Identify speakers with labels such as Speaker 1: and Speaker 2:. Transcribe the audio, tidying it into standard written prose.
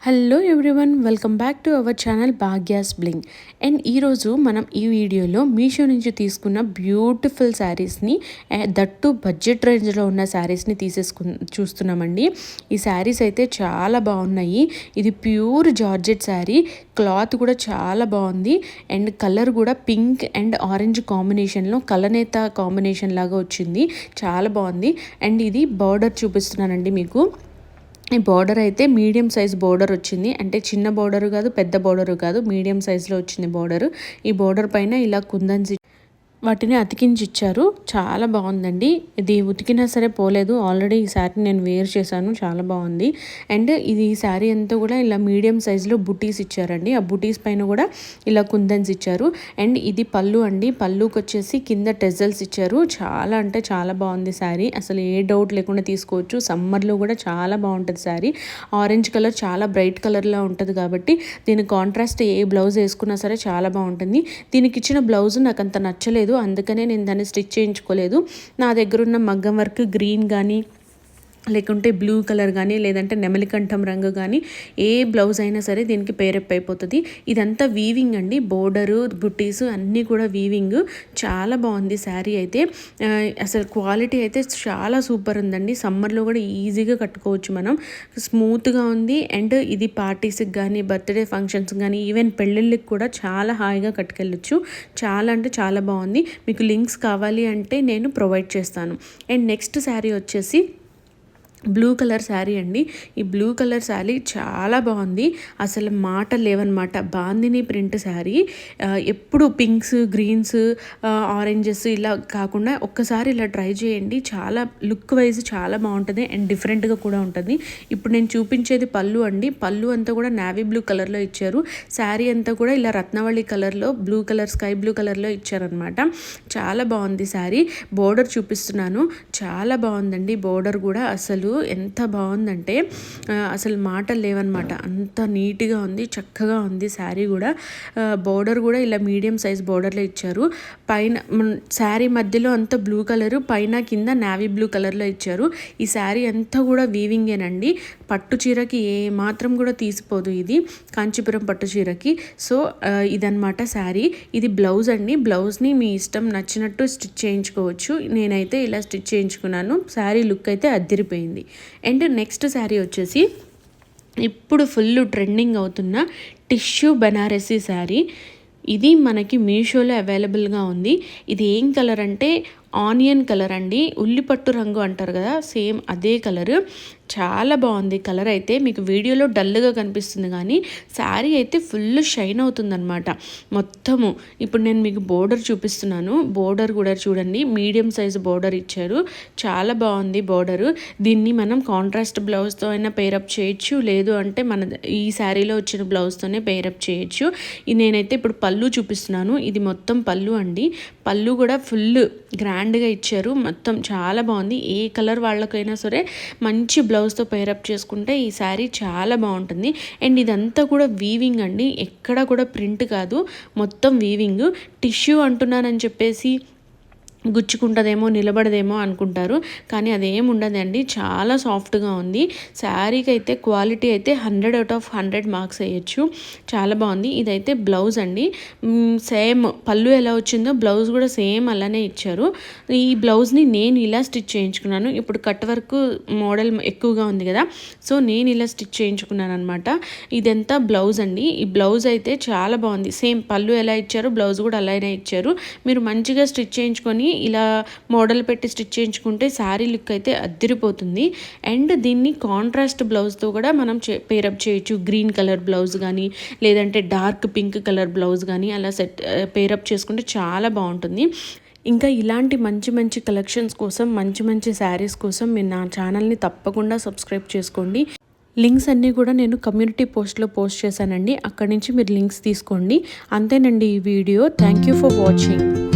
Speaker 1: Hello everyone, welcome back to our channel Bhagyas bling. And ఈరోజు మనం ఈ వీడియోలో మీషో నుంచి తీసుకున్న బ్యూటిఫుల్ శారీస్ని, దట్టు బడ్జెట్ రేంజ్లో ఉన్న శారీస్ని చూస్తున్నామండి. ఈ శారీస్ అయితే చాలా బాగున్నాయి. ఇది ప్యూర్ జార్జెట్ శారీ, క్లాత్ కూడా చాలా బాగుంది. అండ్ కలర్ కూడా పింక్ అండ్ ఆరెంజ్ కాంబినేషన్లో కలనేత కాంబినేషన్ లాగా వచ్చింది, చాలా బాగుంది. అండ్ ఇది బార్డర్ చూపిస్తున్నానండి మీకు. ఈ బార్డర్ అయితే మీడియం సైజ్ బార్డర్ వచ్చింది, అంటే చిన్న బార్డరు కాదు, పెద్ద బార్డరు కాదు, మీడియం సైజులో వచ్చింది బార్డరు. ఈ బార్డర్ పైన ఇలా కుందన్స్ వాటిని అతికించి ఇచ్చారు, చాలా బాగుందండి. ఇది ఉతికినా సరే పోలేదు. ఆల్రెడీ ఈ శారీ నేను వేర్ చేశాను, చాలా బాగుంది. అండ్ ఇది ఈ శారీ అంతా కూడా ఇలా మీడియం సైజులో బుటీస్ ఇచ్చారండి. ఆ బుటీస్ పైన కూడా ఇలా కుందన్స్ ఇచ్చారు. అండ్ ఇది పళ్ళు అండి, పళ్ళుకి వచ్చేసి కింద టెజల్స్ ఇచ్చారు. చాలా అంటే చాలా బాగుంది శారీ, అసలు ఏ డౌట్ లేకుండా తీసుకోవచ్చు. సమ్మర్లో కూడా చాలా బాగుంటుంది శారీ. ఆరెంజ్ కలర్ చాలా బ్రైట్ కలర్లో ఉంటుంది కాబట్టి దీని కాంట్రాస్ట్ ఏ బ్లౌజ్ వేసుకున్నా సరే చాలా బాగుంటుంది. దీనికి ఇచ్చిన బ్లౌజ్ నాకు అంత నచ్చలేదు, అందుకనే నేను దాన్ని స్టిచ్ చేయించుకోలేదు. నా దగ్గర ఉన్న మగ్గం వర్క్ గ్రీన్ కానీ, లేకుంటే బ్లూ కలర్ కానీ, లేదంటే నెమలికంఠం రంగు కానీ, ఏ బ్లౌజ్ అయినా సరే దీనికి పేరప్ అయిపోతుంది. ఇదంతా వీవింగ్ అండి, బోర్డరు బుట్టీస్ అన్నీ కూడా వీవింగ్. చాలా బాగుంది శారీ అయితే. అసలు క్వాలిటీ అయితే చాలా సూపర్ ఉందండి. సమ్మర్లో కూడా ఈజీగా కట్టుకోవచ్చు మనం, స్మూత్గా ఉంది. అండ్ ఇది పార్టీస్కి కానీ, బర్త్డే ఫంక్షన్స్ కానీ, ఈవెన్ పెళ్ళిళ్ళకి కూడా చాలా హాయిగా కట్టుకెళ్ళచ్చు. చాలా అంటే చాలా బాగుంది. మీకు లింక్స్ కావాలి అంటే నేను ప్రొవైడ్ చేస్తాను. అండ్ నెక్స్ట్ శారీ వచ్చేసి బ్లూ కలర్ శారీ అండి. ఈ బ్లూ కలర్ శారీ చాలా బాగుంది, అసలు మాట లేవన్నమాట. బాందిని ప్రింట్ శారీ. ఎప్పుడు పింక్స్, గ్రీన్స్, ఆరెంజెస్ ఇలా కాకుండా ఒక్కసారి ఇలా ట్రై చేయండి. చాలా లుక్ వైజ్ చాలా బాగుంటుంది అండ్ డిఫరెంట్గా కూడా ఉంటుంది. ఇప్పుడు నేను చూపించేది పళ్ళు అండి. పళ్ళు అంతా కూడా నావీ బ్లూ కలర్లో ఇచ్చారు. శారీ అంతా కూడా ఇలా రత్నవళి కలర్లో, బ్లూ కలర్, స్కై బ్లూ కలర్లో ఇచ్చారనమాట. చాలా బాగుంది శారీ. బోర్డర్ చూపిస్తున్నాను, చాలా బాగుందండి. బోర్డర్ కూడా అసలు ఎంత బాగుందంటే అసలు మాటలు లేవన్నమాట. అంత నీట్గా ఉంది, చక్కగా ఉంది శారీ కూడా. బోర్డర్ కూడా ఇలా మీడియం సైజ్ బోర్డర్లో ఇచ్చారు. పైన శారీ మధ్యలో అంతా బ్లూ కలరు, పైన కింద నావీ బ్లూ కలర్లో ఇచ్చారు. ఈ శారీ అంతా కూడా వీవింగేనండి. పట్టు చీరకి ఏ మాత్రం కూడా తీసిపోదు ఇది, కాంచీపురం పట్టు చీరకి. సో ఇదన్నమాట శారీ. ఇది బ్లౌజ్ అండి. బ్లౌజ్ని మీ ఇష్టం నచ్చినట్టు స్టిచ్ చేయించుకోవచ్చు. నేనైతే ఇలా స్టిచ్ చేయించుకున్నాను. శారీ లుక్ అయితే అద్దిరిపోయింది. అండ్ నెక్స్ట్ శారీ వచ్చేసి ఇప్పుడు ఫుల్ ట్రెండింగ్ అవుతున్న టిష్యూ బనారసీ శారీ. ఇది మనకి మీషోలో అవైలబుల్గా ఉంది. ఇది ఏం కలర్ అంటే ఆనియన్ కలర్ అండి, ఉల్లిపట్టు రంగు అంటారు కదా, సేమ్ అదే కలరు. చాలా బాగుంది కలర్ అయితే. మీకు వీడియోలో డల్గా కనిపిస్తుంది కానీ శారీ అయితే ఫుల్ షైన్ అవుతుందన్నమాట మొత్తము. ఇప్పుడు నేను మీకు బోర్డర్ చూపిస్తున్నాను. బోర్డర్ కూడా చూడండి, మీడియం సైజు బోర్డర్ ఇచ్చారు, చాలా బాగుంది బోర్డరు. దీన్ని మనం కాంట్రాస్ట్ బ్లౌజ్తో అయినా పేరప్ చేయొచ్చు, లేదు అంటే మన ఈ శారీలో వచ్చిన బ్లౌజ్తోనే పేరప్ చేయొచ్చు. నేనైతే ఇప్పుడు పళ్ళు చూపిస్తున్నాను. ఇది మొత్తం పళ్ళు అండి. పళ్ళు కూడా ఫుల్ గ్రాండ్గా ఇచ్చారు, మొత్తం చాలా బాగుంది. ఏ కలర్ వాళ్ళకైనా సరే మంచి బ్లౌజ్తో పేరప్ చేసుకుంటే ఈ శారీ చాలా బాగుంటుంది. అండ్ ఇదంతా కూడా వీవింగ్ అండి, ఎక్కడ కూడా ప్రింట్ కాదు, మొత్తం వీవింగ్. టిష్యూ అంటున్నానని చెప్పేసి గుచ్చుకుంటుందేమో, నిలబడదేమో అనుకుంటారు, కానీ అదేం ఉండదండి. చాలా సాఫ్ట్గా ఉంది. శారీకి అయితే క్వాలిటీ అయితే 100/100 మార్క్స్ వేయచ్చు, చాలా బాగుంది. ఇదైతే బ్లౌజ్ అండి. సేమ్ పళ్ళు ఎలా వచ్చిందో బ్లౌజ్ కూడా సేమ్ అలానే ఇచ్చారు. ఈ బ్లౌజ్ని నేను ఇలా స్టిచ్ చేయించుకున్నాను. ఇప్పుడు కట్ వర్క్ మోడల్ ఎక్కువగా ఉంది కదా, సో నేను ఇలా స్టిచ్ చేయించుకున్నాను అనమాట. ఇదంతా బ్లౌజ్ అండి. ఈ బ్లౌజ్ అయితే చాలా బాగుంది. సేమ్ పళ్ళు ఎలా ఇచ్చారో బ్లౌజ్ కూడా అలానే ఇచ్చారు. మీరు మంచిగా స్టిచ్ చేయించుకొని ఇలా మోడల్ పెట్టి స్టిచ్ చేయించుకుంటే శారీ లుక్ అయితే అద్దిరిపోతుంది. అండ్ దీన్ని కాంట్రాస్ట్ బ్లౌజ్తో కూడా మనం పేరప్ చేయొచ్చు. గ్రీన్ కలర్ బ్లౌజ్ కానీ, లేదంటే డార్క్ పింక్ కలర్ బ్లౌజ్ కానీ అలా పేరప్ చేసుకుంటే చాలా బాగుంటుంది. ఇంకా ఇలాంటి మంచి మంచి కలెక్షన్స్ కోసం, మంచి మంచి శారీస్ కోసం మీరు నా ఛానల్ని తప్పకుండా సబ్స్క్రైబ్ చేసుకోండి. లింక్స్ అన్నీ కూడా నేను కమ్యూనిటీ పోస్ట్లో పోస్ట్ చేశానండి, అక్కడి నుంచి మీరు లింక్స్ తీసుకోండి. అంతేనండి ఈ video. Thank you for watching.